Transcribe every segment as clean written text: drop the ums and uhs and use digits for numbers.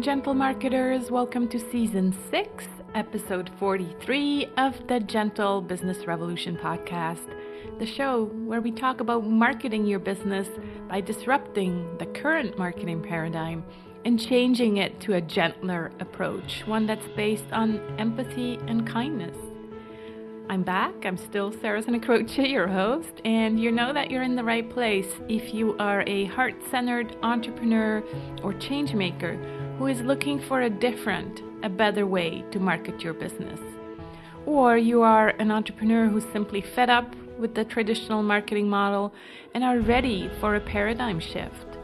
gentle marketers. Welcome to Season 6, Episode 43 of the Gentle Business Revolution podcast, the show where we talk about marketing your business by disrupting the current marketing paradigm and changing it to a gentler approach, one that's based on empathy and kindness. I'm back. I'm still Sara, your host, and you know that you're in the right place if you are a heart-centered entrepreneur or change maker who is looking for a better way to market your business. Or you are an entrepreneur who's simply fed up with the traditional marketing model and are ready for a paradigm shift.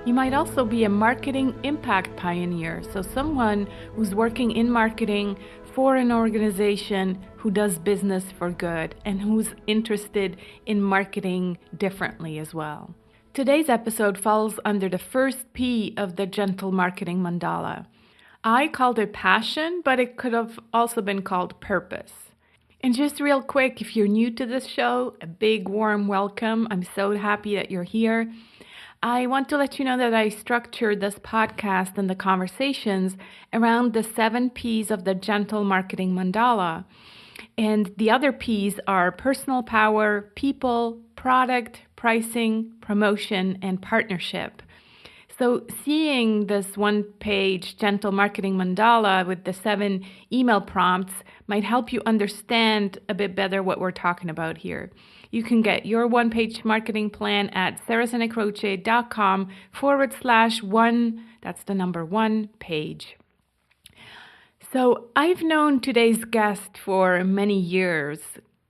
You might also be a marketing impact pioneer, so someone who's working in marketing for an organization who does business for good and who's interested in marketing differently as well. Today's episode falls under the first P of the gentle marketing mandala. I called it passion, but it could have also been called purpose. And just real quick, if you're new to this show, a big warm welcome. I'm so happy that you're here. I want to let you know that I structured this podcast and the conversations around the 7 P's of the gentle marketing mandala. And the other P's are personal power, people, product, pricing, promotion, and partnership. So seeing this one-page gentle marketing mandala with the 7 email prompts might help you understand a bit better what we're talking about here. You can get your one-page marketing plan at sarasandcroce.com/1, that's the number 1 page. So I've known today's guest for many years.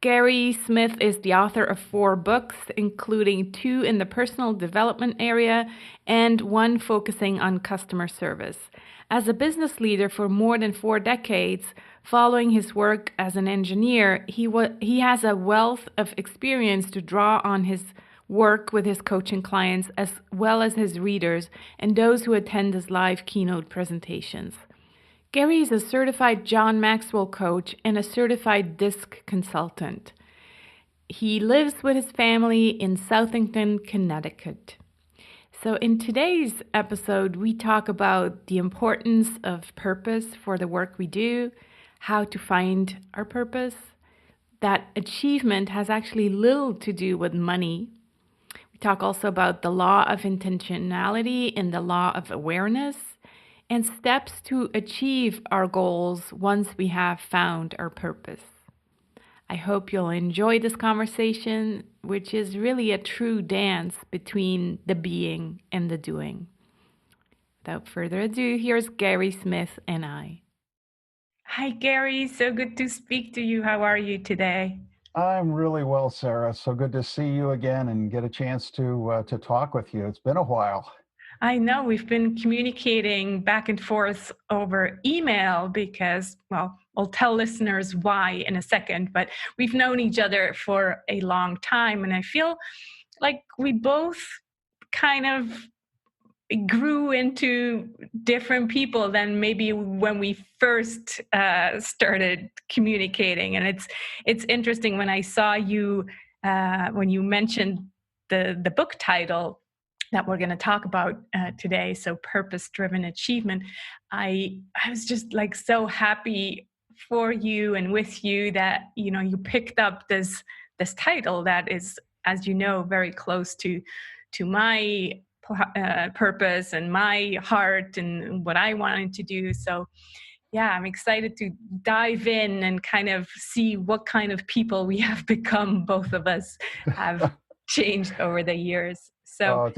Gary Smith is the author of 4 books, including 2 in the personal development area and 1 focusing on customer service. As a business leader for more than 4 decades, following his work as an engineer, he has a wealth of experience to draw on his work with his coaching clients as well as his readers and those who attend his live keynote presentations. Gary is a certified John Maxwell coach and a certified DISC consultant. He lives with his family in Southington, Connecticut. So in today's episode, we talk about the importance of purpose for the work we do, how to find our purpose, that achievement has actually little to do with money. We talk also about the law of intentionality and the law of awareness, and steps to achieve our goals once we have found our purpose. I hope you'll enjoy this conversation, which is really a true dance between the being and the doing. Without further ado, here's Gary Smith and I. Hi, Gary. So good to speak to you. How are you today? I'm really well, Sara. So good to see you again and get a chance to talk with you. It's been a while. I know we've been communicating back and forth over email because, well, I'll tell listeners why in a second, but we've known each other for a long time. And I feel like we both kind of grew into different people than maybe when we first started communicating. And it's interesting when I saw you, when you mentioned the book title that we're going to talk about today, so purpose-driven achievement, I was just like so happy for you and with you that you picked up this title that is, as you know, very close to my purpose and my heart and what I wanted to do. So yeah, I'm excited to dive in and kind of see what kind of people we have become. Both of us have changed over the years. So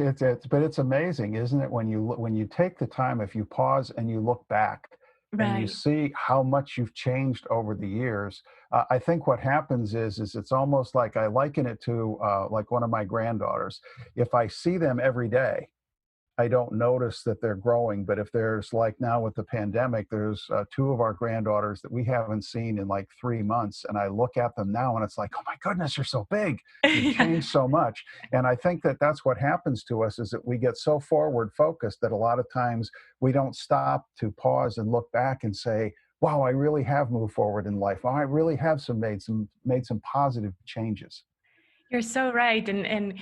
but it's amazing, isn't it? When you take the time, if you pause and you look back, right, and you see how much you've changed over the years. I think what happens is it's almost like I liken it to like one of my granddaughters. If I see them every day, I don't notice that they're growing. But if there's, like now with the pandemic, there's 2 of our granddaughters that we haven't seen in like 3 months. And I look at them now and it's like, oh my goodness, you're so big. You've changed so much. And I think that that's what happens to us, is that we get so forward focused that a lot of times we don't stop to pause and look back and say, wow, I really have moved forward in life. Wow, I really have made some positive changes. You're so right. And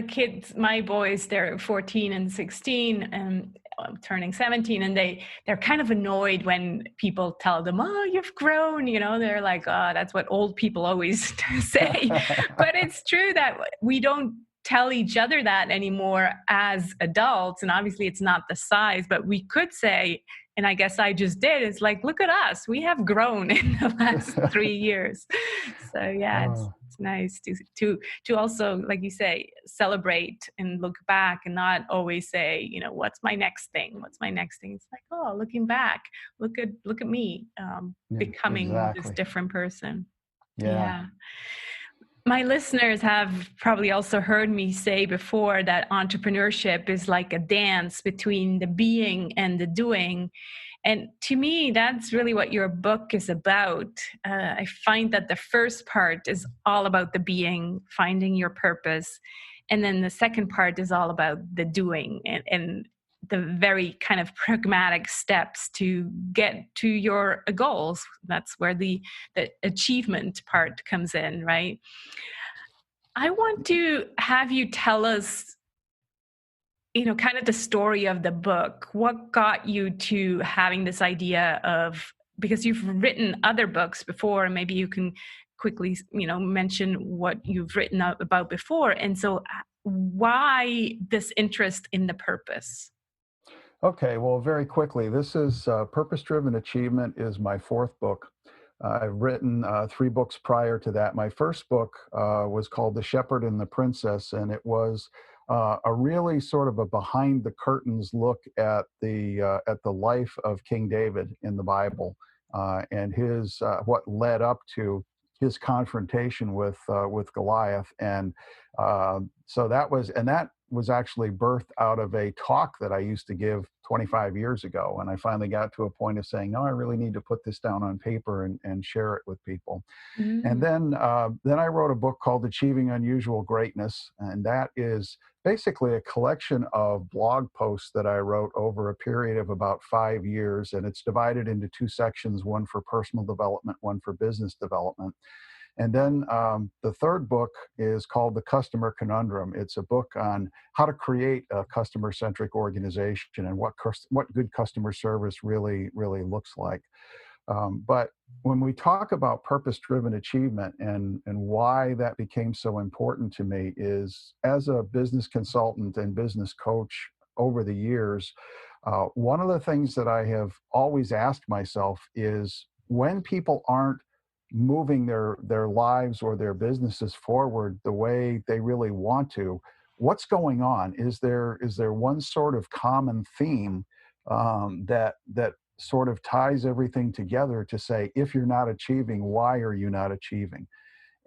kids, my boys, they're 14 and 16. turning 17, and they're kind of annoyed when people tell them, oh, you've grown, they're like, oh, that's what old people always say. But it's true that we don't tell each other that anymore as adults. And obviously it's not the size, but we could say, and I guess I just did, it's like, look at us, we have grown in the last 3 years. So yeah, it's nice to also, like you say, celebrate and look back, and not always say, what's my next thing? It's like, oh, looking back, look at me becoming exactly. this different person. Yeah. My listeners have probably also heard me say before that entrepreneurship is like a dance between the being and the doing. And to me, that's really what your book is about. I find that the first part is all about the being, finding your purpose. And then the second part is all about the doing and the very kind of pragmatic steps to get to your goals. That's where the achievement part comes in, right? I want to have you tell us, kind of the story of the book. What got you to having this idea of, because you've written other books before, and maybe you can quickly, mention what you've written about before. And so why this interest in the purpose? Okay, well, very quickly, this is Purpose-Driven Achievement is my fourth book. I've written 3 books prior to that. My first book was called The Shepherd and the Princess, and it was a really sort of a behind the curtains look at the life of King David in the Bible, and his what led up to his confrontation with Goliath. And so that was actually birthed out of a talk that I used to give 25 years ago. And I finally got to a point of saying, no, I really need to put this down on paper and share it with people. Mm-hmm. And then I wrote a book called Achieving Unusual Greatness. And that is basically a collection of blog posts that I wrote over a period of about 5 years. And it's divided into 2 sections, one for personal development, one for business development. And then the third book is called The Customer Conundrum. It's a book on how to create a customer-centric organization and what good customer service really looks like. But when we talk about purpose-driven achievement and why that became so important to me is, as a business consultant and business coach over the years, one of the things that I have always asked myself is, when people aren't moving their lives or their businesses forward the way they really want to, what's going on? Is there one sort of common theme that sort of ties everything together to say, if you're not achieving, why are you not achieving?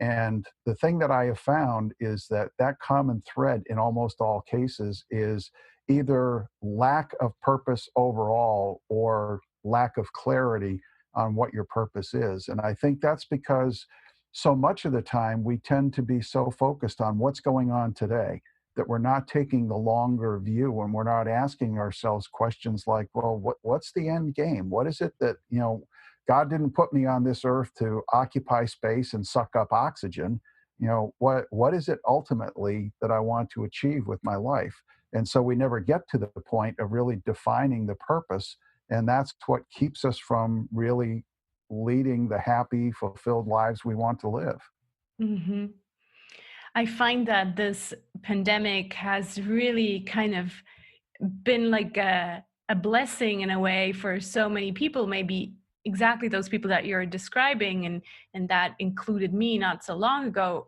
And the thing that I have found is that common thread in almost all cases is either lack of purpose overall or lack of clarity on what your purpose is. And I think that's because so much of the time we tend to be so focused on what's going on today that we're not taking the longer view, and we're not asking ourselves questions like, well, what's the end game? What is it that, God didn't put me on this earth to occupy space and suck up oxygen. What is it ultimately that I want to achieve with my life? And so we never get to the point of really defining the purpose. And that's what keeps us from really leading the happy, fulfilled lives we want to live. Mm-hmm. I find that this pandemic has really kind of been like a blessing in a way for so many people, maybe exactly those people that you're describing, and that included me not so long ago,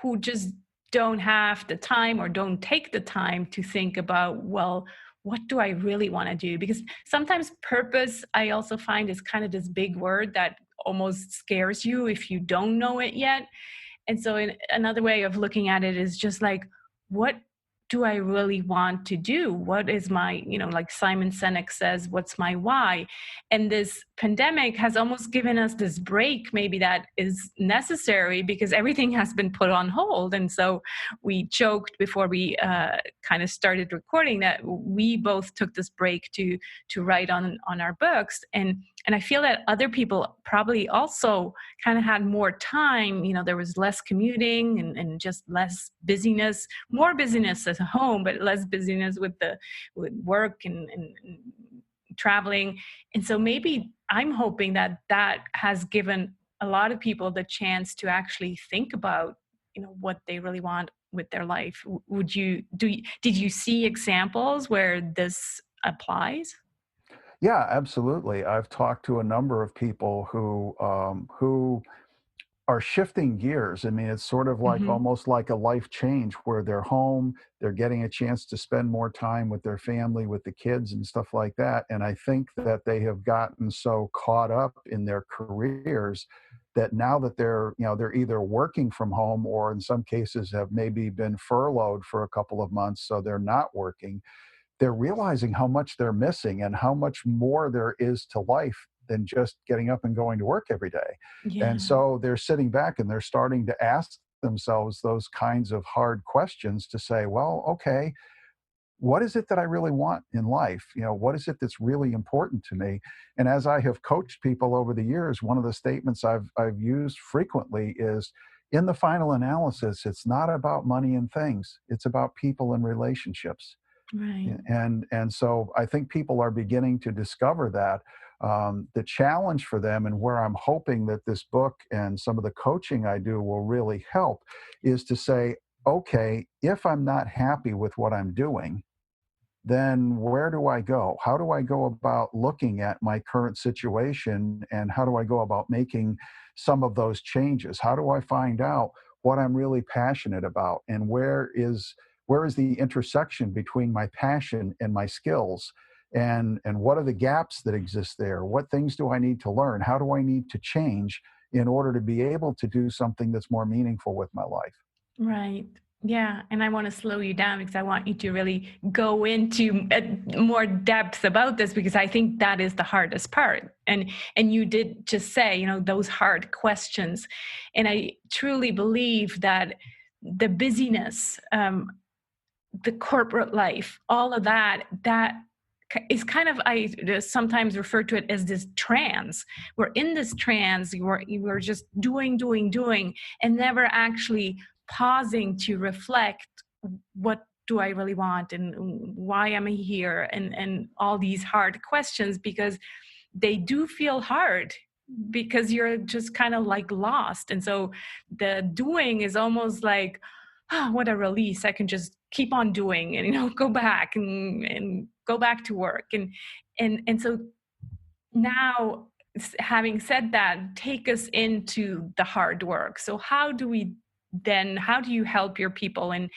who just don't have the time or don't take the time to think about, well, what do I really want to do? Because sometimes purpose, I also find, is kind of this big word that almost scares you if you don't know it yet. And so another way of looking at it is just like, what do I really want to do? What is my, like Simon Sinek says, what's my why? And this pandemic has almost given us this break, maybe that is necessary because everything has been put on hold. And so we joked before we kind of started recording that we both took this break to write on our books. And And I feel that other people probably also kind of had more time. There was less commuting and just less busyness, more busyness at home, but less busyness with work and traveling. And so maybe I'm hoping that has given a lot of people the chance to actually think about, what they really want with their life. Did you see examples where this applies? Yeah, absolutely. I've talked to a number of people who are shifting gears. I mean, it's sort of like Hmm. almost like a life change where they're home, they're getting a chance to spend more time with their family, with the kids and stuff like that. And I think that they have gotten so caught up in their careers that now that they're either working from home or in some cases have maybe been furloughed for a couple of months, so they're not working. They're realizing how much they're missing and how much more there is to life than just getting up and going to work every day. And Yeah. so they're sitting back and they're starting to ask themselves those kinds of hard questions to say, well, okay, what is it that I really want in life? What is it that's really important to me? And as I have coached people over the years, one of the statements I've used frequently is, in the final analysis, it's not about money and things. It's about people and relationships. Right. And so I think people are beginning to discover that. The challenge for them, and where I'm hoping that this book and some of the coaching I do will really help, is to say, okay, if I'm not happy with what I'm doing, then where do I go? How do I go about looking at my current situation, and how do I go about making some of those changes? How do I find out what I'm really passionate about, and where is the intersection between my passion and my skills, and what are the gaps that exist there? What things do I need to learn? How do I need to change in order to be able to do something that's more meaningful with my life? Right. Yeah. And I want to slow you down because I want you to really go into more depth about this, because I think that is the hardest part. And you did just say, those hard questions. And I truly believe that the busyness, the corporate life, all of that is kind of, I sometimes refer to it as this trance. We're in this trance, we're just doing, and never actually pausing to reflect, what do I really want and why am I here, and all these hard questions, because they do feel hard, because you're just kind of like lost. And so the doing is almost like, oh, what a release. I can just keep on doing and, go back and go back to work. And so now, having said that, take us into the hard work. So how do you help your people? And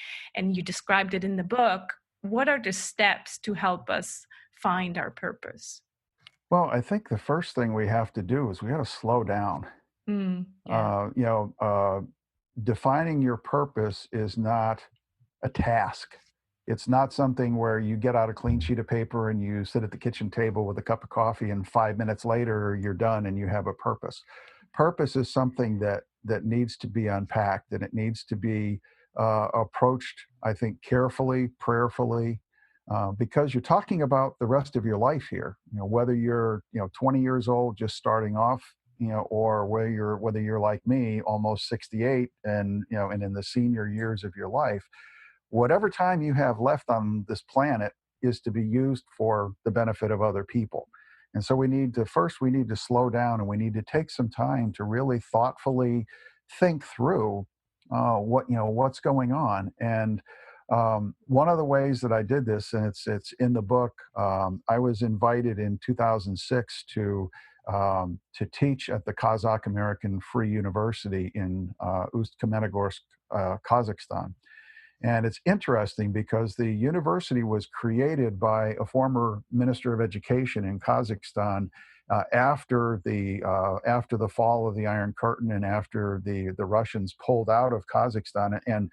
you described it in the book. What are the steps to help us find our purpose? Well, I think the first thing we have to do is we got to slow down. Yeah. Uh, you know, uh, Defining your purpose is not a task. It's not something where you get out a clean sheet of paper and you sit at the kitchen table with a cup of coffee, and 5 minutes later you're done and you have a purpose. Purpose is something that needs to be unpacked, and it needs to be approached, I think, carefully, prayerfully, because you're talking about the rest of your life here. Whether you're 20 years old just starting off, or whether you're like me, almost 68, and in the senior years of your life, whatever time you have left on this planet is to be used for the benefit of other people. And so we need to slow down, and we need to take some time to really thoughtfully think through what's going on. And one of the ways that I did this, and it's in the book, I was invited in 2006 to teach at the Kazakh American Free University in Ust-Kamenogorsk, Kazakhstan. And it's interesting because the university was created by a former minister of education in Kazakhstan after the fall of the Iron Curtain, and after the Russians pulled out of Kazakhstan. And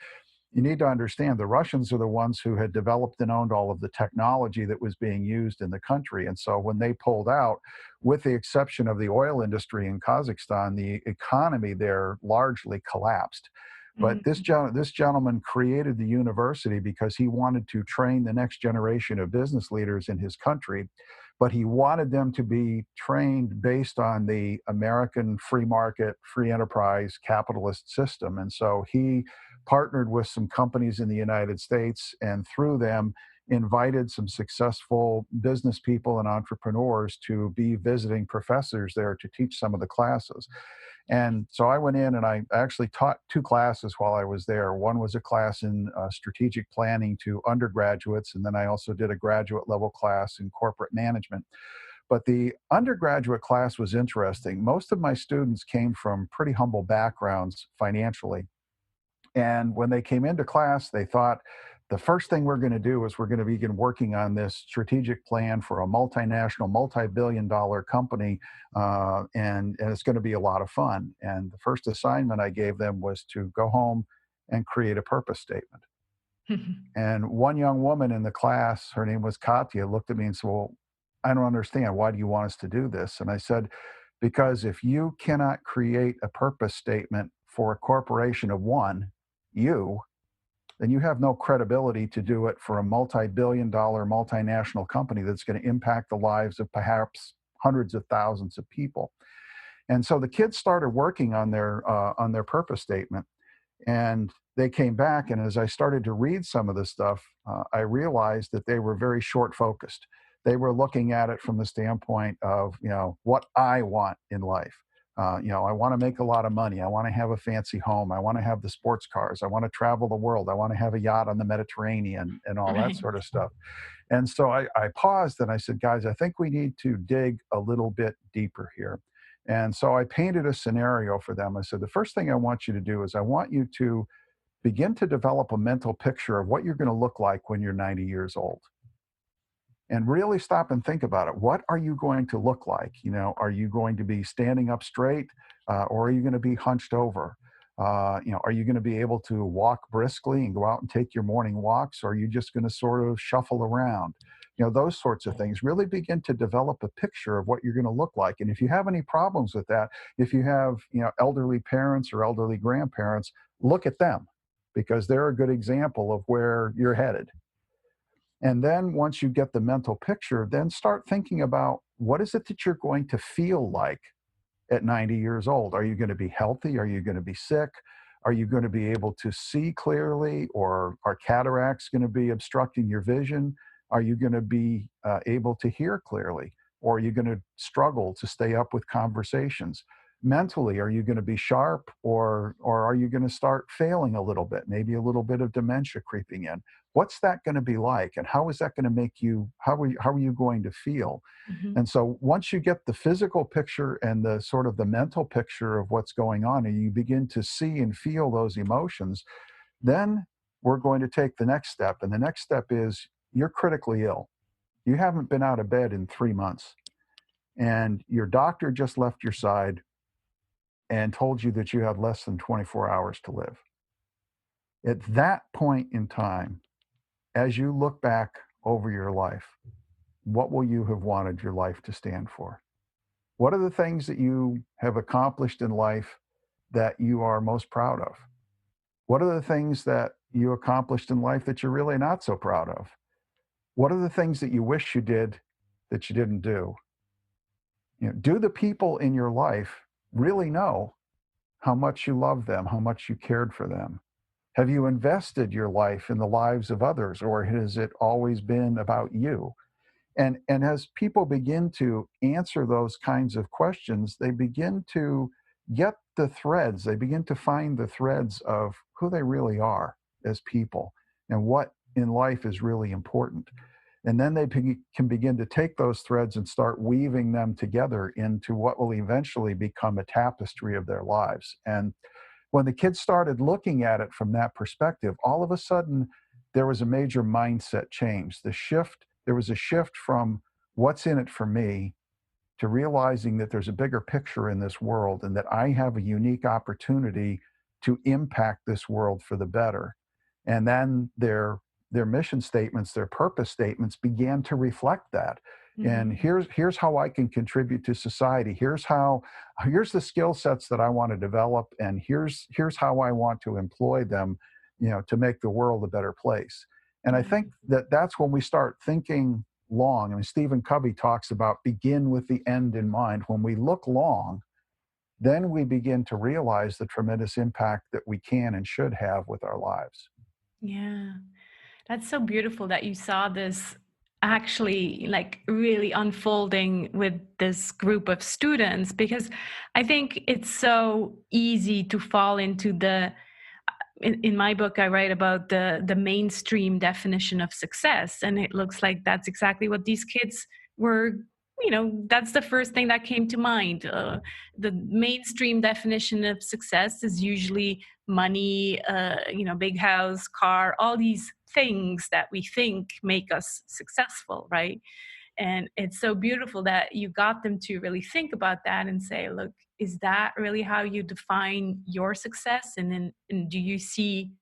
you need to understand, the Russians are the ones who had developed and owned all of the technology that was being used in the country. And so when they pulled out, with the exception of the oil industry in Kazakhstan, the economy there largely collapsed. But this gentleman created the university because he wanted to train the next generation of business leaders in his country. but he wanted them to be trained based on the American free market, free enterprise capitalist system. And so he partnered with some companies in the United States, and through them invited some successful business people and entrepreneurs to be visiting professors there to teach some of the classes. And so I went in and I actually taught 2 classes while I was there. One was a class in strategic planning to undergraduates, and then I also did a graduate level class in corporate management. But the undergraduate class was interesting. Most of my students came from pretty humble backgrounds financially. And when they came into class, they thought, the first thing we're going to do is we're going to begin working on this strategic plan for a multinational, multi-billion-dollar company, and it's going to be a lot of fun. And the first assignment I gave them was to go home and create a purpose statement. And one young woman in the class, her name was Katya, looked at me and said, well, I don't understand. Why do you want us to do this? And I said, because if you cannot create a purpose statement for a corporation of one, then you have no credibility to do it for a multi-billion-dollar multinational company that's going to impact the lives of perhaps hundreds of thousands of people. And so the kids started working on their purpose statement, and they came back. And as I started to read some of this stuff, I realized that they were very short-focused. They were looking at it from the standpoint of, what I want in life. I want to make a lot of money. I want to have a fancy home. I want to have the sports cars. I want to travel the world. I want to have a yacht on the Mediterranean and all that sort of stuff. And so I paused and I said, guys, I think we need to dig a little bit deeper here. And so I painted a scenario for them. I said, the first thing I want you to do is I want you to begin to develop a mental picture of what you're going to look like when you're 90 years old. And really stop and think about it. What are you going to look like? Are you going to be standing up straight, or are you going to be hunched over? Are you going to be able to walk briskly and go out and take your morning walks? Or are you just going to sort of shuffle around? Those sorts of things. Really begin to develop a picture of what you're going to look like. And if you have any problems with that, if you have, elderly parents or elderly grandparents, look at them, because they're a good example of where you're headed. And then once you get the mental picture, then start thinking about what is it that you're going to feel like at 90 years old? Are you going to be healthy? Are you going to be sick? Are you going to be able to see clearly? Or are cataracts going to be obstructing your vision? Are you going to be able to hear clearly? Or are you going to struggle to stay up with conversations? Mentally, are you going to be sharp, or are you going to start failing a little bit? Maybe a little bit of dementia creeping in. What's that going to be like? And how is that going to make you, how are you going to feel? Mm-hmm. And so once you get the physical picture and the sort of the mental picture of what's going on, and you begin to see and feel those emotions, then we're going to take the next step. And the next step is you're critically ill. You haven't been out of bed in 3 months, and your doctor just left your side and told you that you had less than 24 hours to live. At that point in time, as you look back over your life, what will you have wanted your life to stand for? What are the things that you have accomplished in life that you are most proud of? What are the things that you accomplished in life that you're really not so proud of? What are the things that you wish you did that you didn't do? Do the people in your life really know how much you love them, how much you cared for them? Have you invested your life in the lives of others, or has it always been about you? And as people begin to answer those kinds of questions, they begin to get the threads, they begin to find the threads of who they really are as people and what in life is really important. And then they can begin to take those threads and start weaving them together into what will eventually become a tapestry of their lives. And when the kids started looking at it from that perspective, all of a sudden, there was a major mindset change. There was a shift from what's in it for me to realizing that there's a bigger picture in this world and that I have a unique opportunity to impact this world for the better. And then their mission statements, their purpose statements began to reflect that. And here's how I can contribute to society. Here's the skill sets that I want to develop, and here's how I want to employ them, to make the world a better place. And I think that that's when we start thinking long, I mean, Stephen Covey talks about begin with the end in mind. When we look long, then we begin to realize the tremendous impact that we can and should have with our lives. Yeah. That's so beautiful that you saw this actually like really unfolding with this group of students, because I think it's so easy to fall into the in my book I write about the mainstream definition of success, and it looks like that's exactly what these kids were, that's the first thing that came to mind. The mainstream definition of success is usually money, big house, car, all these things that we think make us successful, right? And it's so beautiful that you got them to really think about that and say, look, is that really how you define your success? And then and do you see,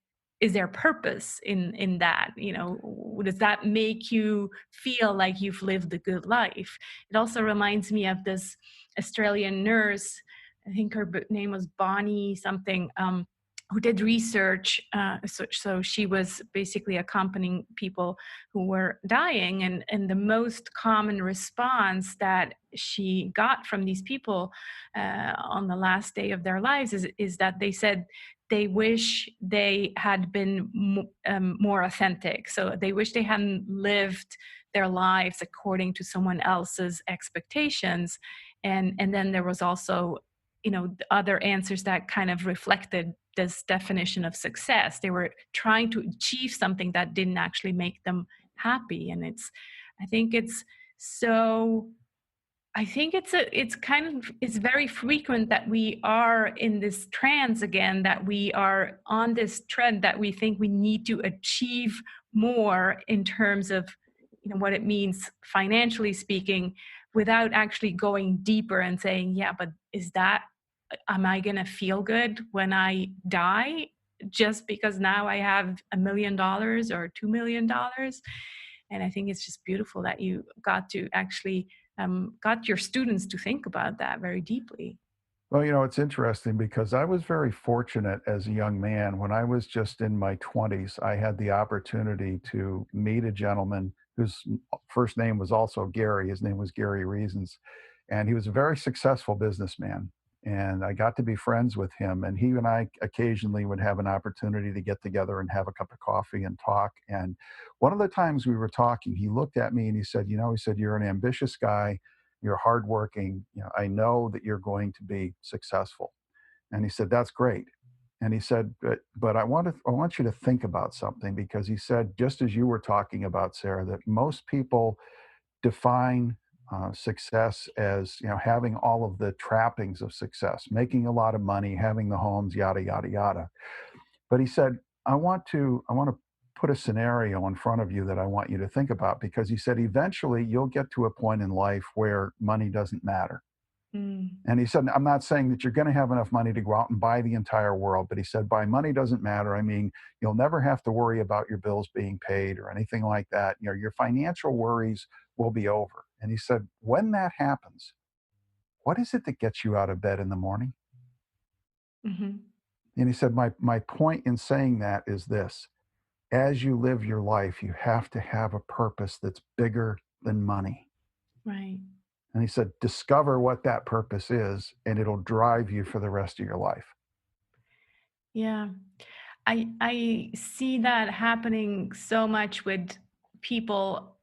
is there purpose in that? Does that make you feel like you've lived a good life? It also reminds me of this Australian nurse. I think her name was Bonnie something. Who did research. So she was basically accompanying people who were dying. And the most common response that she got from these people on the last day of their lives is that they said they wish they had been more authentic. So they wish they hadn't lived their lives according to someone else's expectations. And then there was also other answers that kind of reflected this definition of success. They were trying to achieve something that didn't actually make them happy. And I think it's so, I think it's very frequent that we are in this trance again, that we are on this trend that we think we need to achieve more in terms of, what it means financially speaking, without actually going deeper and saying, yeah, but am I going to feel good when I die just because now I have $1 million or $2 million? And I think it's just beautiful that you got to actually got your students to think about that very deeply. Well, it's interesting because I was very fortunate as a young man. When I was just in my 20s, I had the opportunity to meet a gentleman whose first name was also Gary. His name was Gary Reasons, and he was a very successful businessman. And I got to be friends with him, and he and I occasionally would have an opportunity to get together and have a cup of coffee and talk. And one of the times we were talking, he looked at me and he said, "You're an ambitious guy. You're hardworking. I know that you're going to be successful." And he said, "That's great." And he said, but I want you to think about something, because he said, just as you were talking about, Sarah, that most people define success as, having all of the trappings of success, making a lot of money, having the homes, yada, yada, yada. But he said, I want to put a scenario in front of you that I want you to think about, because he said, eventually you'll get to a point in life where money doesn't matter. Mm. And he said, I'm not saying that you're going to have enough money to go out and buy the entire world, but he said, by money doesn't matter, I mean, you'll never have to worry about your bills being paid or anything like that. Your financial worries will be over. And he said, when that happens, what is it that gets you out of bed in the morning? Mm-hmm. And he said, my point in saying that is this: as you live your life, you have to have a purpose that's bigger than money. Right. And he said, discover what that purpose is, and it'll drive you for the rest of your life. Yeah. I see that happening so much with people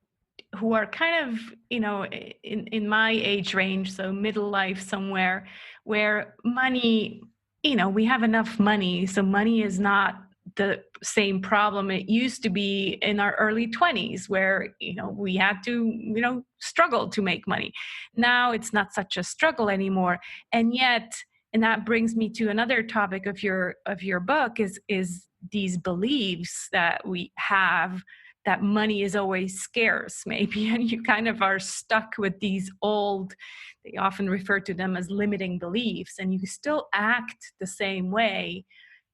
who are kind of, in my age range, so middle life somewhere, where money, we have enough money. So money is not the same problem it used to be in our early 20s, where, we had to, struggle to make money. Now it's not such a struggle anymore. And yet, and that brings me to another topic of your book is these beliefs that we have, that money is always scarce, maybe, and you kind of are stuck with these old, they often refer to them as limiting beliefs, and you still act the same way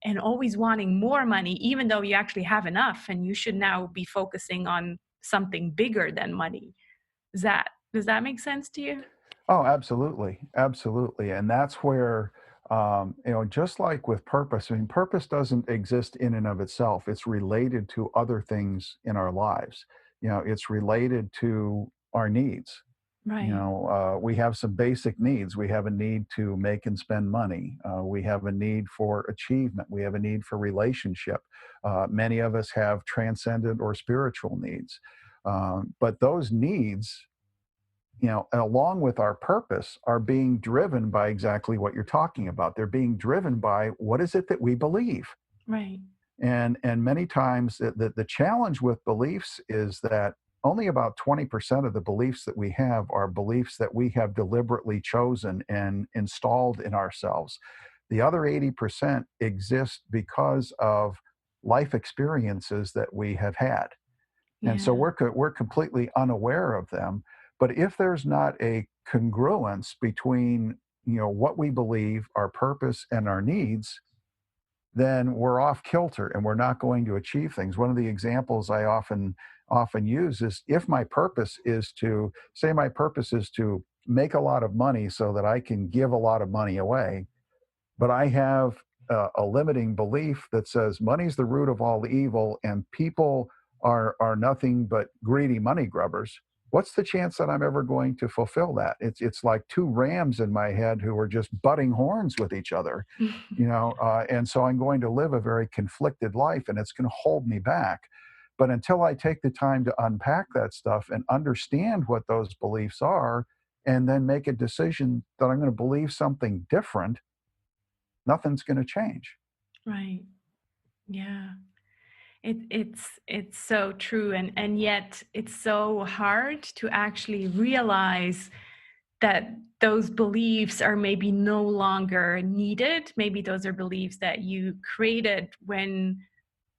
and always wanting more money, even though you actually have enough and you should now be focusing on something bigger than money. Does that make sense to you? Oh, absolutely. Absolutely. And that's where, just like with purpose, I mean, purpose doesn't exist in and of itself. It's related to other things in our lives. it's related to our needs. Right. We have some basic needs. We have a need to make and spend money. We have a need for achievement. We have a need for relationship. Many of us have transcendent or spiritual needs. But those needs, along with our purpose, are being driven by exactly what you're talking about. They're being driven by what is it that we believe. Right. And many times the challenge with beliefs is that only about 20% of the beliefs that we have are beliefs that we have deliberately chosen and installed in ourselves. The other 80% exist because of life experiences that we have had. And so Yeah. we're completely unaware of them. But if there's not a congruence between, what we believe, our purpose, and our needs, then we're off kilter and we're not going to achieve things. One of the examples I often use is, if my purpose is to make a lot of money so that I can give a lot of money away, but I have a limiting belief that says money's the root of all evil and people are nothing but greedy money grubbers. What's the chance that I'm ever going to fulfill that? It's like two rams in my head who are just butting horns with each other, and so I'm going to live a very conflicted life, and it's going to hold me back. But until I take the time to unpack that stuff and understand what those beliefs are, and then make a decision that I'm going to believe something different, nothing's going to change. Right. Yeah. It's so true, and yet it's so hard to actually realize that those beliefs are maybe no longer needed. Maybe those are beliefs that you created when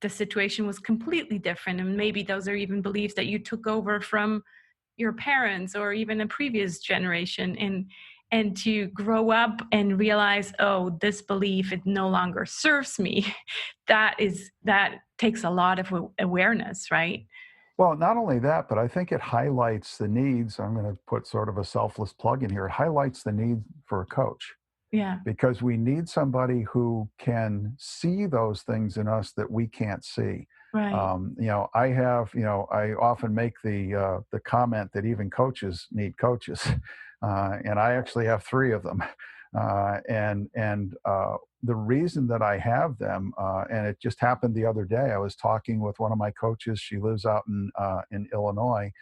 the situation was completely different, and maybe those are even beliefs that you took over from your parents or even a previous generation, and to grow up and realize, oh, this belief, it no longer serves me. that takes a lot of awareness, right? Well, not only that, but I think it highlights the needs. I'm going to put sort of a selfless plug in here. It highlights the need for a coach, Yeah. because we need somebody who can see those things in us that we can't see. Right. I often make the comment that even coaches need coaches, and I actually have three of them. And the reason that I have them, and it just happened the other day, I was talking with one of my coaches. She lives out in Illinois,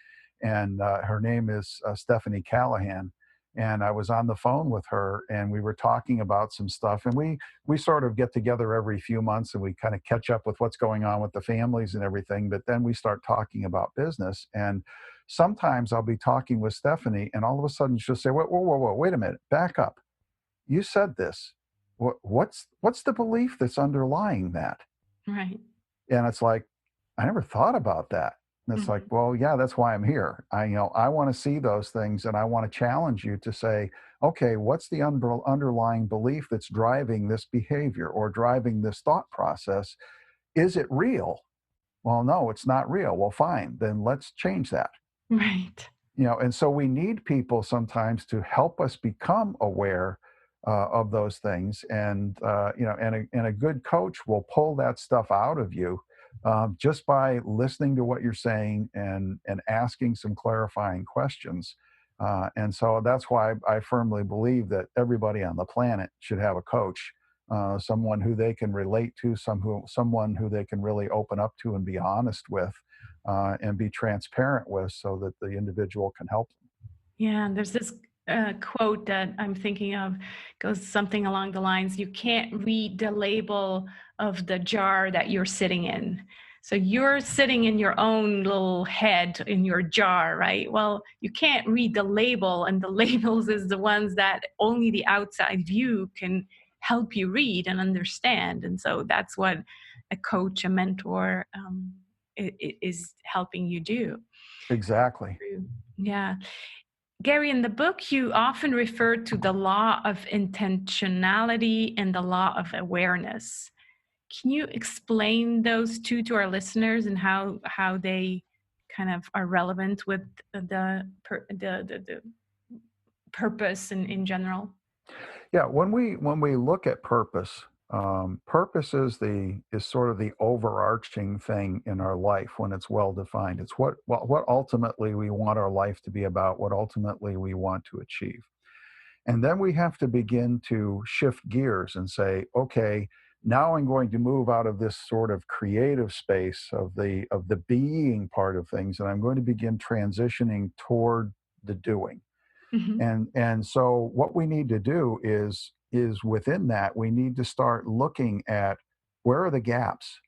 and her name is Stephanie Callahan. And I was on the phone with her, and we were talking about some stuff. And we sort of get together every few months, and we kind of catch up with what's going on with the families and everything. But then we start talking about business. And sometimes I'll be talking with Stephanie, and all of a sudden she'll say, "Whoa, whoa, whoa, whoa, wait a minute, back up. You said this. What's the belief that's underlying that?" Right. And it's like, I never thought about that. And it's like, Mhm. well, yeah, that's why I'm here. I want to see those things, and I want to challenge you to say, okay, what's the underlying belief that's driving this behavior or driving this thought process? Is it real? Well, no, it's not real. Well, fine, then let's change that. Right. And so we need people sometimes to help us become aware of those things, and a good coach will pull that stuff out of you, just by listening to what you're saying and asking some clarifying questions. And so that's why I firmly believe that everybody on the planet should have a coach, someone who they can relate to, someone who they can really open up to and be honest with, and be transparent with, so that the individual can help them. Yeah, and there's this quote that I'm thinking of, goes something along the lines, you can't read the label of the jar that you're sitting in. So you're sitting in your own little head in your jar, right? Well, you can't read the label, and the labels is the ones that only the outside view can help you read and understand. And so that's what a coach, a mentor, is helping you do. Exactly. Yeah. Gary, in the book, you often refer to the law of intentionality and the law of awareness. Can you explain those two to our listeners, and how they kind of are relevant with the purpose in general? Yeah, when we look at purpose, Purpose is sort of the overarching thing in our life when it's well defined. It's what ultimately we want our life to be about, what ultimately we want to achieve. And then we have to begin to shift gears and say, okay, now I'm going to move out of this sort of creative space of the being part of things, and I'm going to begin transitioning toward the doing. Mm-hmm. And so what we need to do is within that, we need to start looking at where are the gaps?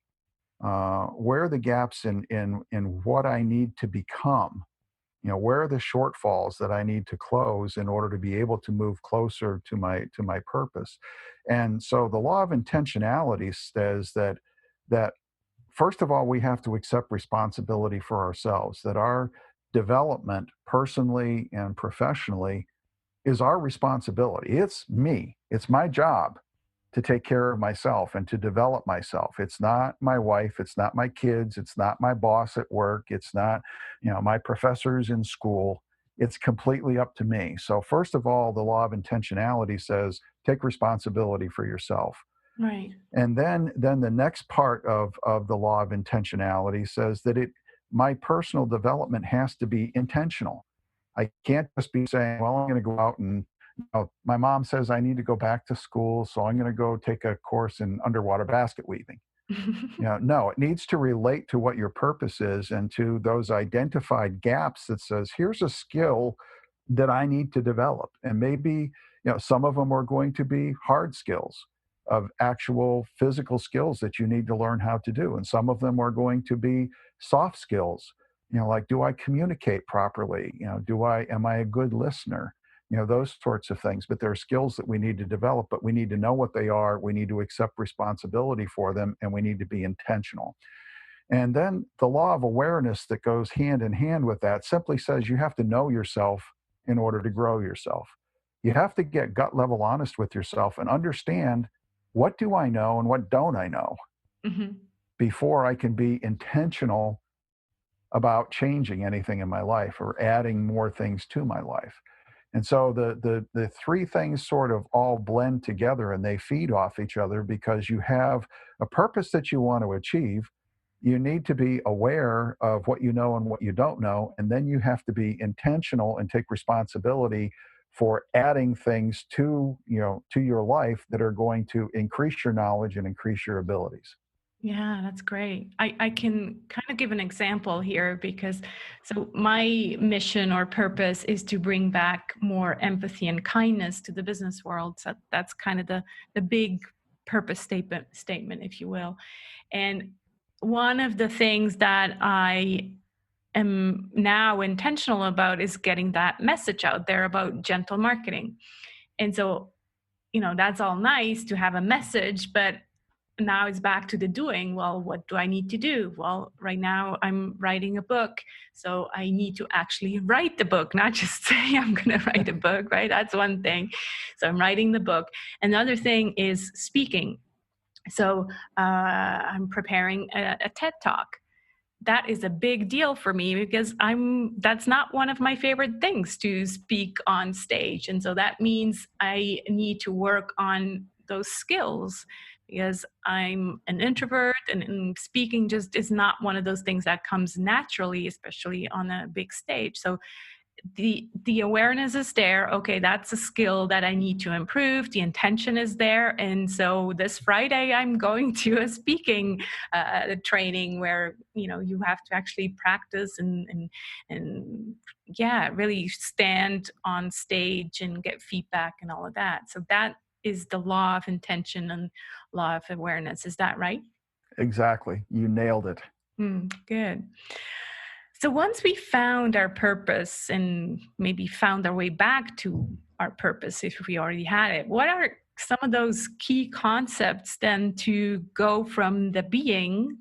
Where are the gaps in what I need to become? Where are the shortfalls that I need to close in order to be able to move closer to my purpose? And so the law of intentionality says that first of all, we have to accept responsibility for ourselves, that our development personally and professionally is our responsibility. It's me. It's my job to take care of myself and to develop myself. It's not my wife. It's not my kids. It's not my boss at work. It's not, my professors in school. It's completely up to me. So first of all, the law of intentionality says, take responsibility for yourself. Right. And then the next part of the law of intentionality says that my personal development has to be intentional. I can't just be saying, well, I'm going to go out and, my mom says I need to go back to school, so I'm going to go take a course in underwater basket weaving. No, it needs to relate to what your purpose is and to those identified gaps that says, here's a skill that I need to develop. And maybe, some of them are going to be hard skills of actual physical skills that you need to learn how to do. And some of them are going to be soft skills, like, do I communicate properly? Am I a good listener? Those sorts of things. But there are skills that we need to develop, but we need to know what they are. We need to accept responsibility for them, and we need to be intentional. And then the law of awareness that goes hand in hand with that simply says you have to know yourself in order to grow yourself. You have to get gut level honest with yourself and understand, what do I know and what don't I know, Mm-hmm. before I can be intentional about changing anything in my life or adding more things to my life. And so the three things sort of all blend together, and they feed off each other, because you have a purpose that you want to achieve. You need to be aware of what you know and what you don't know, and then you have to be intentional and take responsibility for adding things to your life that are going to increase your knowledge and increase your abilities. Yeah, that's great. I can kind of give an example here, because so my mission or purpose is to bring back more empathy and kindness to the business world. So that's kind of the big purpose statement, if you will. And one of the things that I am now intentional about is getting that message out there about gentle marketing. And so, that's all nice to have a message, but now it's back to the doing. Well, what do I need to do? Well, right now I'm writing a book. So I need to actually write the book, not just say I'm going to write a book, right? That's one thing. So I'm writing the book. Another thing is speaking. So I'm preparing a TED Talk. That is a big deal for me, because that's not one of my favorite things, to speak on stage. And so that means I need to work on those skills, because I'm an introvert, and speaking just is not one of those things that comes naturally, especially on a big stage. So the awareness is there. Okay, that's a skill that I need to improve. The intention is there. And so this Friday I'm going to a speaking training where you have to actually practice and yeah, really stand on stage and get feedback and all of that. So that is the law of intention and law of awareness. Is that right? Exactly. You nailed it. Good. So once we found our purpose and maybe found our way back to our purpose, if we already had it, what are some of those key concepts then to go from the being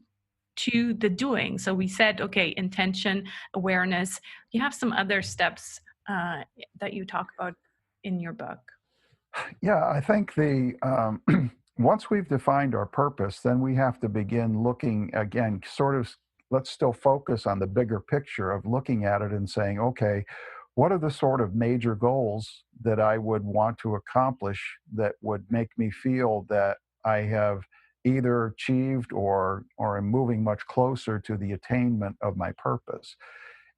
to the doing? So we said, okay, intention, awareness. You have some other steps that you talk about in your book. Yeah, I think once we've defined our purpose, then we have to begin looking again, sort of, let's still focus on the bigger picture of looking at it and saying, okay, what are the sort of major goals that I would want to accomplish that would make me feel that I have either achieved or am moving much closer to the attainment of my purpose.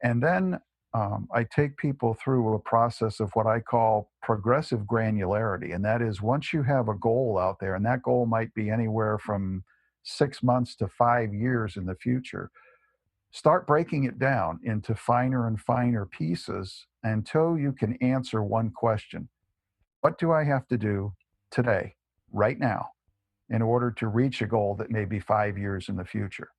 And then I take people through a process of what I call progressive granularity. And that is, once you have a goal out there, and that goal might be anywhere from 6 months to 5 years in the future, start breaking it down into finer and finer pieces until you can answer one question. What do I have to do today, right now, in order to reach a goal that may be 5 years in the future?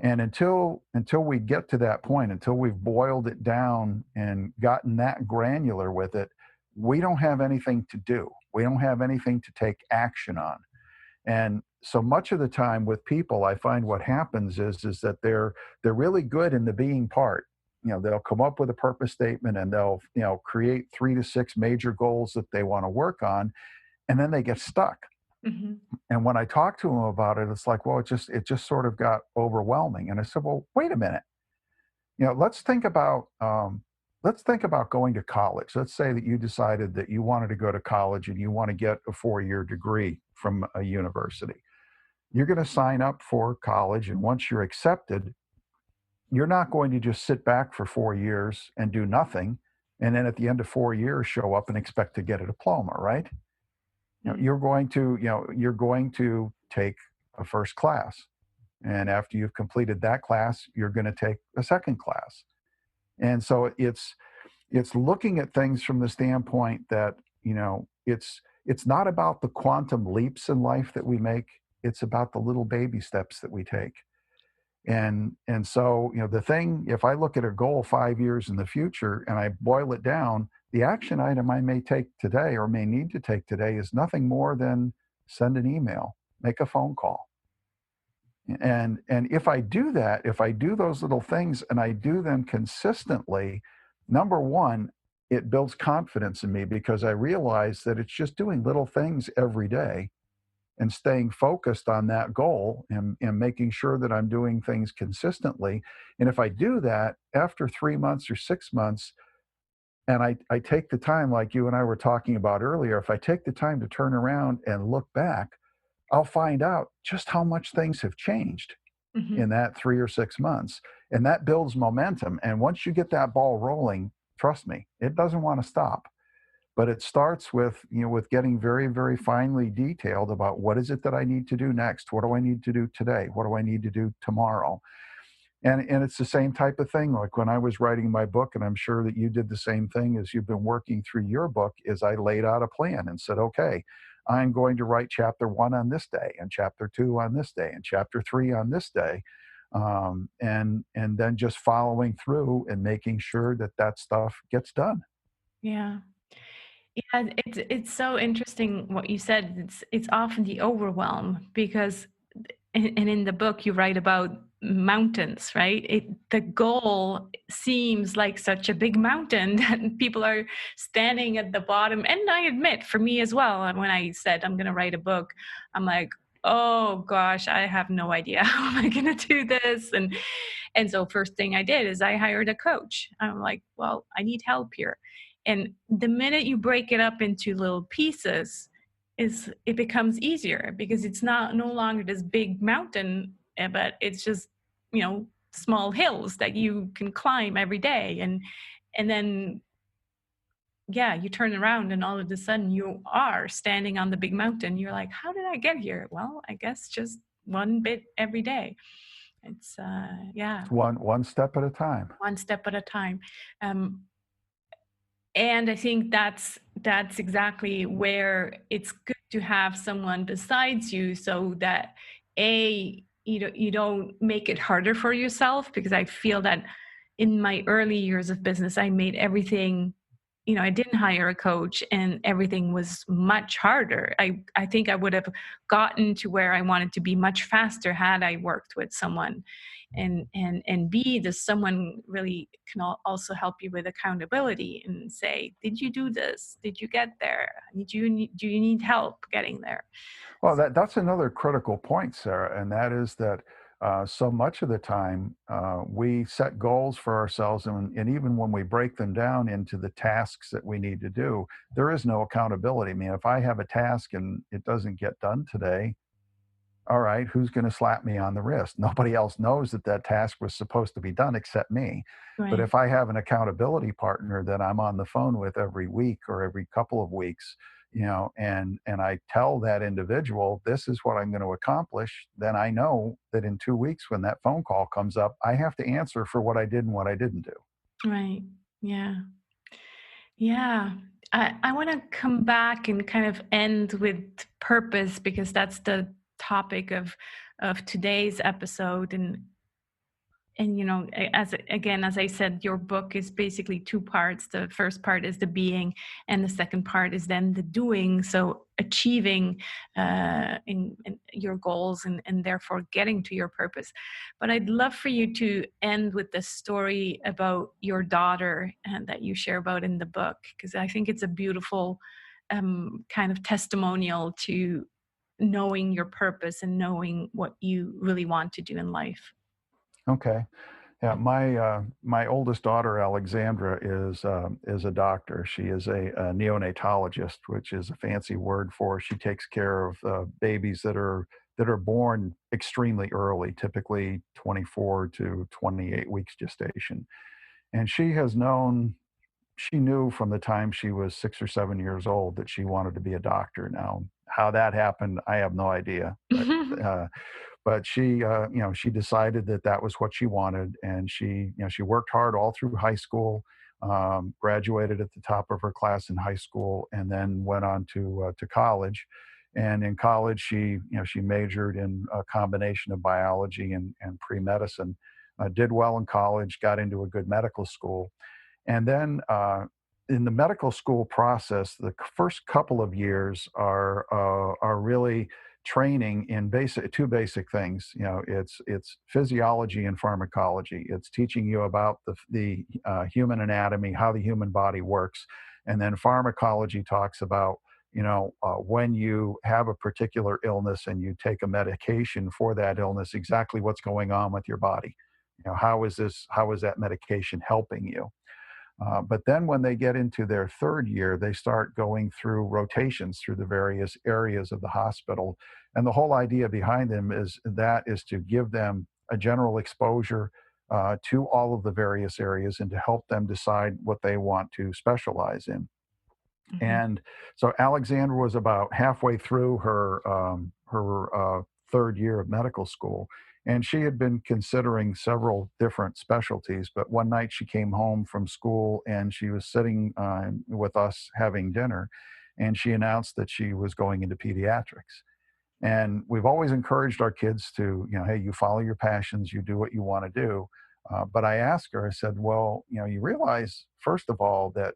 And until we get to that point, until we've boiled it down and gotten that granular with it, we don't have anything to do. We don't have anything to take action on. And so much of the time with people, I find what happens is that they're really good in the being part. They'll come up with a purpose statement and they'll, create 3 to 6 major goals that they want to work on, and then they get stuck. Mm-hmm. And when I talk to them about it, it's like, well, it just sort of got overwhelming. And I said, well, wait a minute. Let's think about going to college. Let's say that you decided that you wanted to go to college and you want to get a 4-year degree from a university. You're going to sign up for college, and once you're accepted, you're not going to just sit back for 4 years and do nothing, and then at the end of 4 years show up and expect to get a diploma, right? You're going to take a first class, and after you've completed that class, you're going to take a second class. And so it's looking at things from the standpoint that it's not about the quantum leaps in life that we make. It's about the little baby steps that we take. And so, the thing, if I look at a goal 5 years in the future and I boil it down, the action item I may take today or may need to take today is nothing more than send an email, make a phone call. And if I do that, if I do those little things and I do them consistently, number one, it builds confidence in me because I realize that it's just doing little things every day and staying focused on that goal and making sure that I'm doing things consistently. And if I do that after 3 months or 6 months, and I take the time, like you and I were talking about earlier, if I take the time to turn around and look back, I'll find out just how much things have changed Mm-hmm. in that 3 or 6 months. And that builds momentum. And once you get that ball rolling, trust me, it doesn't want to stop. But it starts with getting very, very finely detailed about what is it that I need to do next? What do I need to do today? What do I need to do tomorrow? And it's the same type of thing. Like when I was writing my book, and I'm sure that you did the same thing as you've been working through your book, is I laid out a plan and said, okay, I'm going to write chapter 1 on this day, and chapter 2 on this day, and chapter 3 on this day. And then just following through and making sure that stuff gets done. Yeah. Yeah, it's so interesting what you said. It's often the overwhelm because, and in the book you write about mountains, right? The goal seems like such a big mountain that people are standing at the bottom. And I admit, for me as well, when I said I'm going to write a book, I'm like, oh gosh, I have no idea how am I going to do this, and so first thing I did is I hired a coach. I'm like, well, I need help here. And the minute you break it up into little pieces, it becomes easier because it's no longer this big mountain, but it's just, small hills that you can climb every day. And then, yeah, you turn around and all of a sudden you are standing on the big mountain. You're like, how did I get here? Well, I guess just one bit every day. It's, yeah. It's one step at a time. One step at a time. And I think that's exactly where it's good to have someone besides you, so that you don't make it harder for yourself, because I feel that in my early years of business, I made everything, I didn't hire a coach and everything was much harder. I think I would have gotten to where I wanted to be much faster had I worked with someone. And B, does someone really can also help you with accountability and say, did you do this? Did you get there? Do you need help getting there? Well, that's another critical point, Sara, and that is that So much of the time, we set goals for ourselves, and even when we break them down into the tasks that we need to do, there is no accountability. I mean, if I have a task and it doesn't get done today, all right, who's going to slap me on the wrist? Nobody else knows that that task was supposed to be done except me. But Right. if I have an accountability partner that I'm on the phone with every week or every couple of weeks, and I tell that individual, this is what I'm going to accomplish, then I know that in 2 weeks when that phone call comes up, I have to answer for what I did and what I didn't do. Right. Yeah. Yeah. I want to come back and kind of end with purpose, because that's the topic of today's episode. And as again, as I said, your book is basically two parts. The first part is the being, and the second part is then the doing. So achieving in your goals, and therefore getting to your purpose. But I'd love for you to end with the story about your daughter, and that you share about in the book, because I think it's a beautiful kind of testimonial to knowing your purpose and knowing what you really want to do in life. Okay. Yeah, my oldest daughter, Alexandra, is a doctor. She is a neonatologist, which is a fancy word for she takes care of babies that are born extremely early, typically 24 to 28 weeks gestation. And she knew from the time she was 6 or 7 years old that she wanted to be a doctor. Now, how that happened, I have no idea. Uh, but she decided that that was what she wanted, and she worked hard all through high school, graduated at the top of her class in high school, and then went on to college. And in college, she majored in a combination of biology and pre-medicine. Did well in college, got into a good medical school, and then in the medical school process, the first couple of years are really training in two basic things. It's physiology and pharmacology. It's teaching you about the human anatomy, how the human body works, and then pharmacology talks about when you have a particular illness and you take a medication for that illness, exactly what's going on with your body. How is that medication helping you? But then when they get into their third year, they start going through rotations through the various areas of the hospital. And the whole idea behind them is to give them a general exposure to all of the various areas and to help them decide what they want to specialize in. Mhm. And so Alexandra was about halfway through her third year of medical school, and she had been considering several different specialties. But one night she came home from school and she was sitting with us having dinner, and she announced that she was going into pediatrics. And we've always encouraged our kids to, hey, you follow your passions, you do what you want to do. But I asked her, I said, well, you realize, first of all, that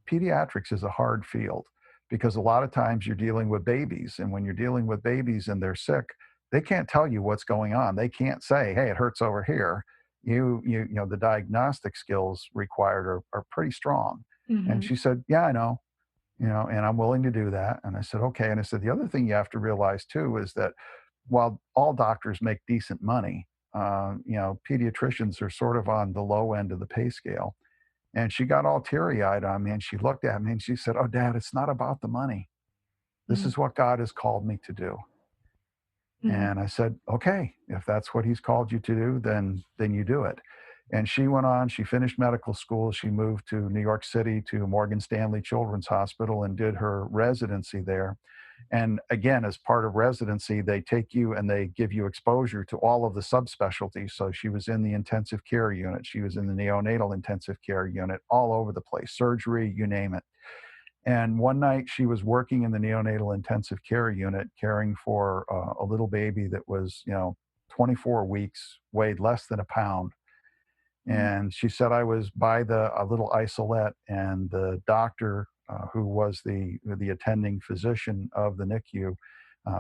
pediatrics is a hard field because a lot of times you're dealing with babies. And when you're dealing with babies and they're sick, they can't tell you what's going on. They can't say, hey, it hurts over here. The diagnostic skills required are pretty strong. And Mhm. she said, yeah, I know, and I'm willing to do that. And I said, okay. And I said, the other thing you have to realize too is that while all doctors make decent money, pediatricians are sort of on the low end of the pay scale. And she got all teary eyed on me and she looked at me and she said, oh, Dad, it's not about the money. This Mm, is what God has called me to do. mm, And I said, okay, if that's what he's called you to do, then you do it. And she went on, she finished medical school. She moved to New York City to Morgan Stanley Children's Hospital and did her residency there. And again, as part of residency, they take you and they give you exposure to all of the subspecialties. So she was in the intensive care unit, she was in the neonatal intensive care unit, all over the place, surgery, you name it. And one night she was working in the neonatal intensive care unit, caring for a little baby that was, 24 weeks, weighed less than a pound. mm, And she said, I was by a little isolette, and the doctor, who was the attending physician of the NICU,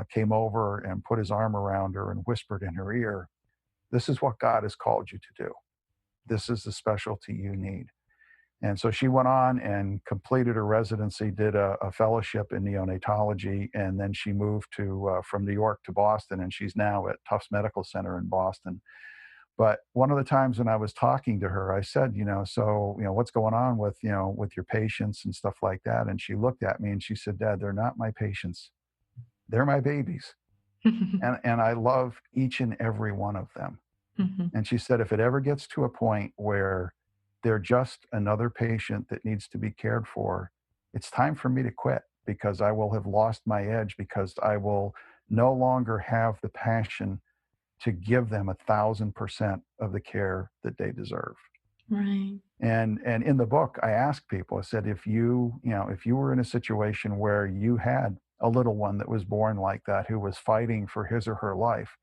came over and put his arm around her and whispered in her ear, this is what God has called you to do. This is the specialty you need. And so she went on and completed her residency, did a fellowship in neonatology, and then she moved to from New York to Boston, and she's now at Tufts Medical Center in Boston. But one of the times when I was talking to her, I said, so, what's going on with, with your patients and stuff like that? And she looked at me and she said, Dad, they're not my patients. They're my babies. And I love each and every one of them. And she said, if it ever gets to a point where they're just another patient that needs to be cared for, it's time for me to quit, because I will have lost my edge, because I will no longer have the passion to give them 1,000% of the care that they deserve. Right. And in the book, I asked people, I said, if you were in a situation where you had a little one that was born like that, who was fighting for his or her life,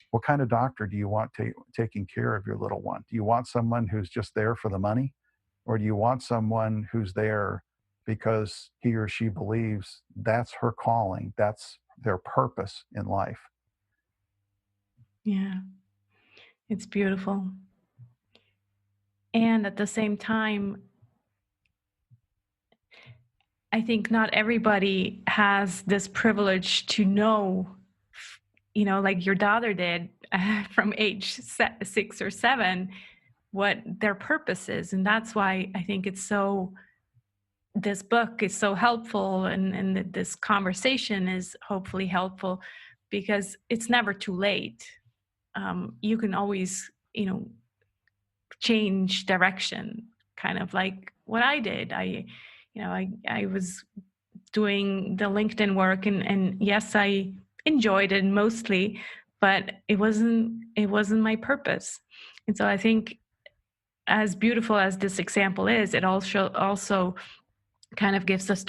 what kind of doctor do you want taking care of your little one? Do you want someone who's just there for the money? Or do you want someone who's there because he or she believes that's her calling, that's their purpose in life? Yeah, it's beautiful. And at the same time, I think not everybody has this privilege to know, like your daughter did from age 6 or 7, what their purpose is. And that's why I think this book is so helpful, and this conversation is hopefully helpful, because it's never too late. You can always, change direction, kind of like what I did. I was doing the LinkedIn work, and yes, I enjoyed it mostly, but it wasn't my purpose. And so I think, as beautiful as this example is, it also kind of gives us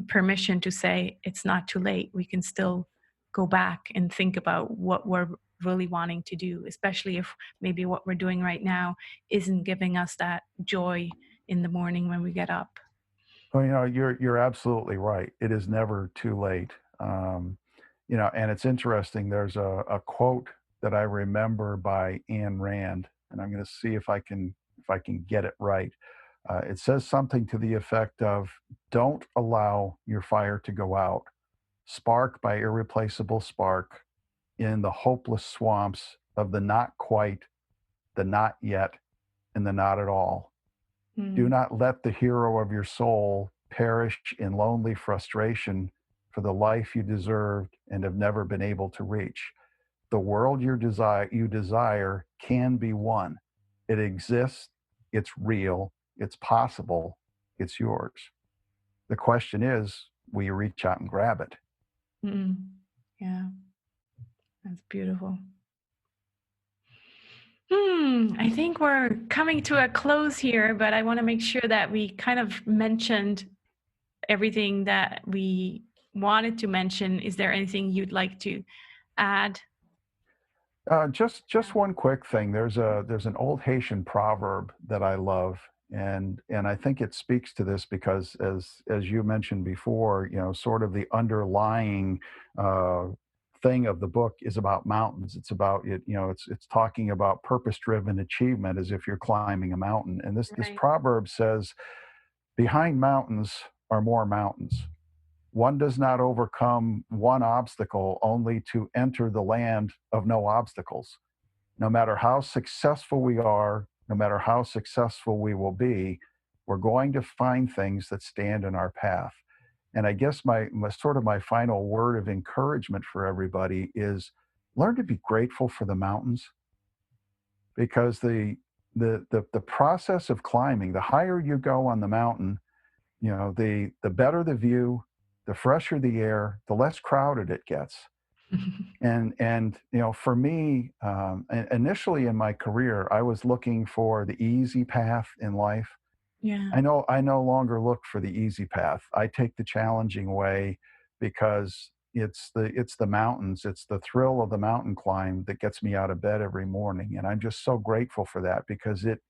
permission to say it's not too late. We can still go back and think about what we're really wanting to do, especially if maybe what we're doing right now isn't giving us that joy in the morning when we get up. Well, you're absolutely right. It is never too late. And it's interesting. There's a quote that I remember by Ayn Rand, and I'm going to see if I can get it right. It says something to the effect of, "Don't allow your fire to go out. Spark by irreplaceable spark in the hopeless swamps of the not quite, the not yet, and the not at all. Do not let the hero of your soul perish in lonely frustration for the life you deserved and have never been able to reach. The world you desire can be won. It exists, it's real, it's possible, it's yours. The question is, will you reach out and grab it?" Yeah, that's beautiful. I think we're coming to a close here, but I want to make sure that we kind of mentioned everything that we wanted to mention. Is there anything you'd like to add? Just one quick thing. There's an old Haitian proverb that I love, and I think it speaks to this, because as you mentioned before, sort of the underlying thing of the book is about mountains. It's about it. It's talking about purpose-driven achievement as if you're climbing a mountain. And this Right. proverb says, "Behind mountains are more mountains. One does not overcome one obstacle only to enter the land of no obstacles. No matter how successful we are, no matter how successful we will be, we're going to find things that stand in our path." And I guess my final word of encouragement for everybody is, learn to be grateful for the mountains, because the process of climbing, the higher you go on the mountain, the better the view, the fresher the air, the less crowded it gets. And for me, initially in my career, I was looking for the easy path in life. Yeah. I no longer look for the easy path. I take the challenging way, because it's the mountains, it's the thrill of the mountain climb that gets me out of bed every morning. And I'm just so grateful for that, because it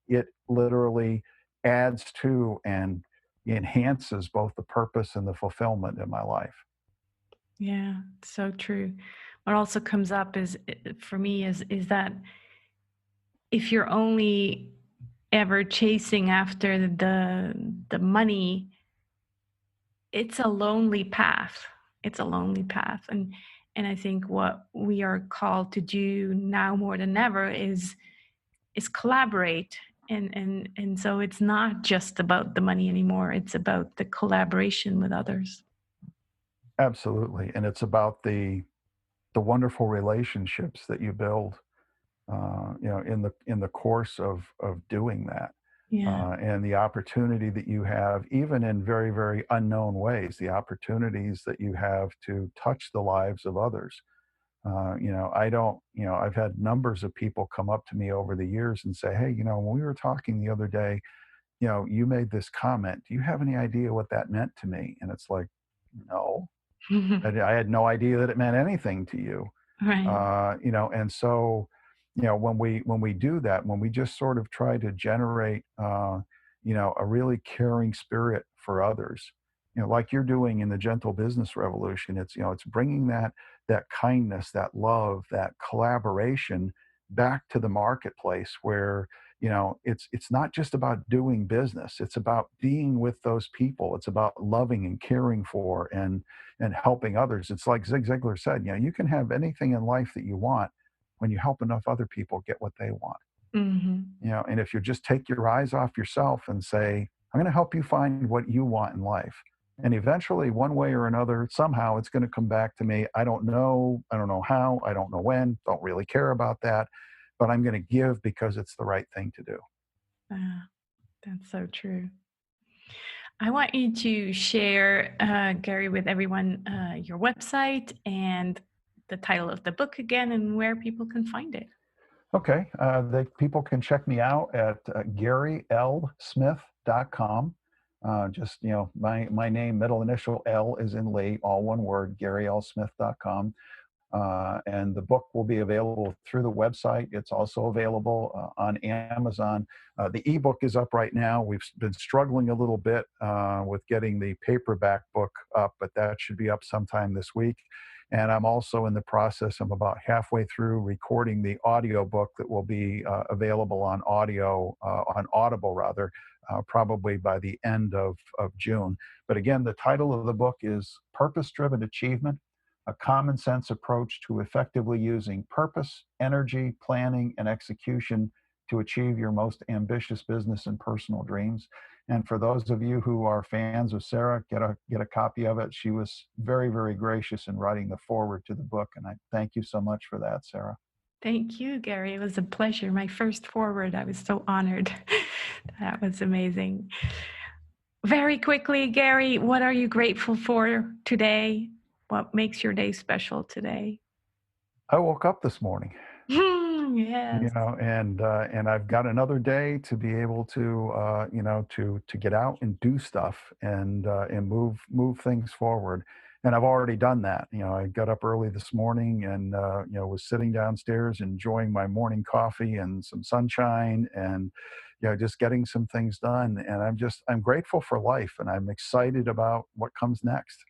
literally adds to and enhances both the purpose and the fulfillment in my life. Yeah, so true. What also comes up is, for me, is that if you're only ever chasing after the money, it's a lonely path. It's a lonely path. And I think what we are called to do now more than ever is collaborate. And so it's not just about the money anymore. It's about the collaboration with others. Absolutely. And it's about the wonderful relationships that you build, in the course of doing that. Yeah. And the opportunity that you have, even in very, very unknown ways, the opportunities that you have to touch the lives of others. I've had numbers of people come up to me over the years and say, hey, when we were talking the other day, you made this comment. Do you have any idea what that meant to me? And it's like, no, I had no idea that it meant anything to you. Right. And so, when we do that, when we just sort of try to generate, a really caring spirit for others, like you're doing in the Gentle Business Revolution, it's bringing that kindness, that love, that collaboration back to the marketplace where, it's not just about doing business. It's about being with those people. It's about loving and caring for and helping others. It's like Zig Ziglar said, you can have anything in life that you want when you help enough other people get what they want. Mm-hmm. And if you just take your eyes off yourself and say, I'm going to help you find what you want in life. And eventually, one way or another, somehow it's going to come back to me. I don't know how, I don't know when, don't really care about that, but I'm going to give because it's the right thing to do. That's so true. I want you to share, Gary, with everyone your website and the title of the book again and where people can find it. Okay. People can check me out at GaryLSmith.com. Just, my name, middle initial L is in Lee, all one word, GaryLSmith.com. And the book will be available through the website. It's also available on Amazon. The ebook is up right now. We've been struggling a little bit with getting the paperback book up, but that should be up sometime this week. And I'm also in the process, I'm about halfway through recording the audio book that will be available on Audible rather, probably by the end of June. But again, the title of the book is Purpose-Driven Achievement: A Common Sense Approach to Effectively Using Purpose, Energy, Planning, and Execution to Achieve Your Most Ambitious Business and Personal Dreams. And for those of you who are fans of Sara, get a copy of it. She was very, very gracious in writing the foreword to the book, and I thank you so much for that, Sara. Thank you, Gary. It was a pleasure. My first foreword. I was so honored. That was amazing. Very quickly, Gary, what are you grateful for today? What makes your day special today? I woke up this morning. Yes. And I've got another day to be able to to get out and do stuff and move things forward. And I've already done that. I got up early this morning and was sitting downstairs enjoying my morning coffee and some sunshine and just getting some things done. And I'm grateful for life, and I'm excited about what comes next.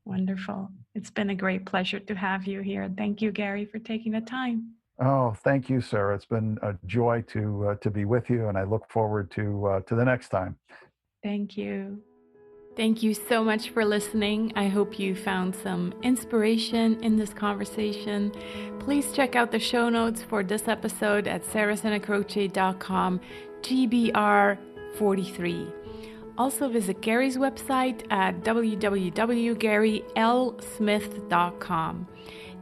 Wonderful. It's been a great pleasure to have you here. Thank you, Gary, for taking the time. Oh, thank you, Sara. It's been a joy to be with you, and I look forward to the next time. Thank you. Thank you so much for listening. I hope you found some inspiration in this conversation. Please check out the show notes for this episode at sarasantacroce.com, GBR43. Also visit Gary's website at www.garylsmith.com.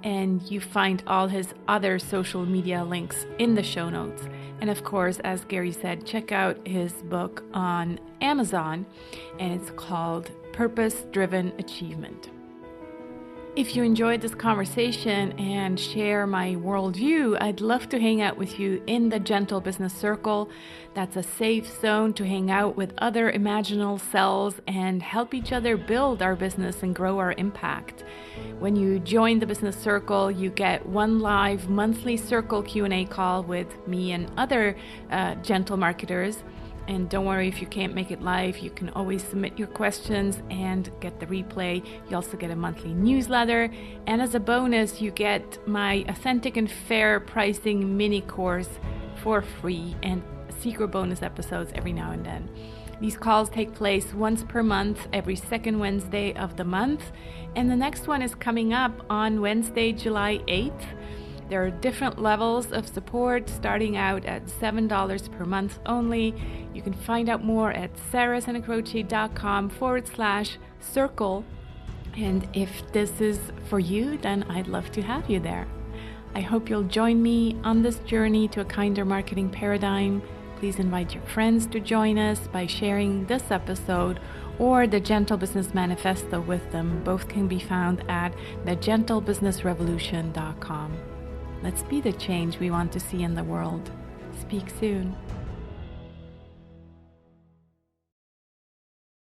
And you find all his other social media links in the show notes. And of course, as Gary said, check out his book on Amazon, and it's called Purpose-Driven Achievement. If you enjoyed this conversation and share my worldview, I'd love to hang out with you in the Gentle Business Circle. That's a safe zone to hang out with other imaginal selves and help each other build our business and grow our impact. When you join the Business Circle, you get one live monthly Circle Q&A call with me and other gentle marketers. And don't worry if you can't make it live, you can always submit your questions and get the replay. You also get a monthly newsletter. And as a bonus, you get my Authentic and Fair Pricing mini course for free. And secret bonus episodes every now and then. These calls take place once per month, every second Wednesday of the month, and the next one is coming up on Wednesday, July 8th. There are different levels of support, starting out at $7 per month only. You can find out more at sarasantacroce.com/circle. And if this is for you, then I'd love to have you there. I hope you'll join me on this journey to a kinder marketing paradigm. Please invite your friends to join us by sharing this episode or the Gentle Business Manifesto with them. Both can be found at thegentlebusinessrevolution.com. Let's be the change we want to see in the world. Speak soon.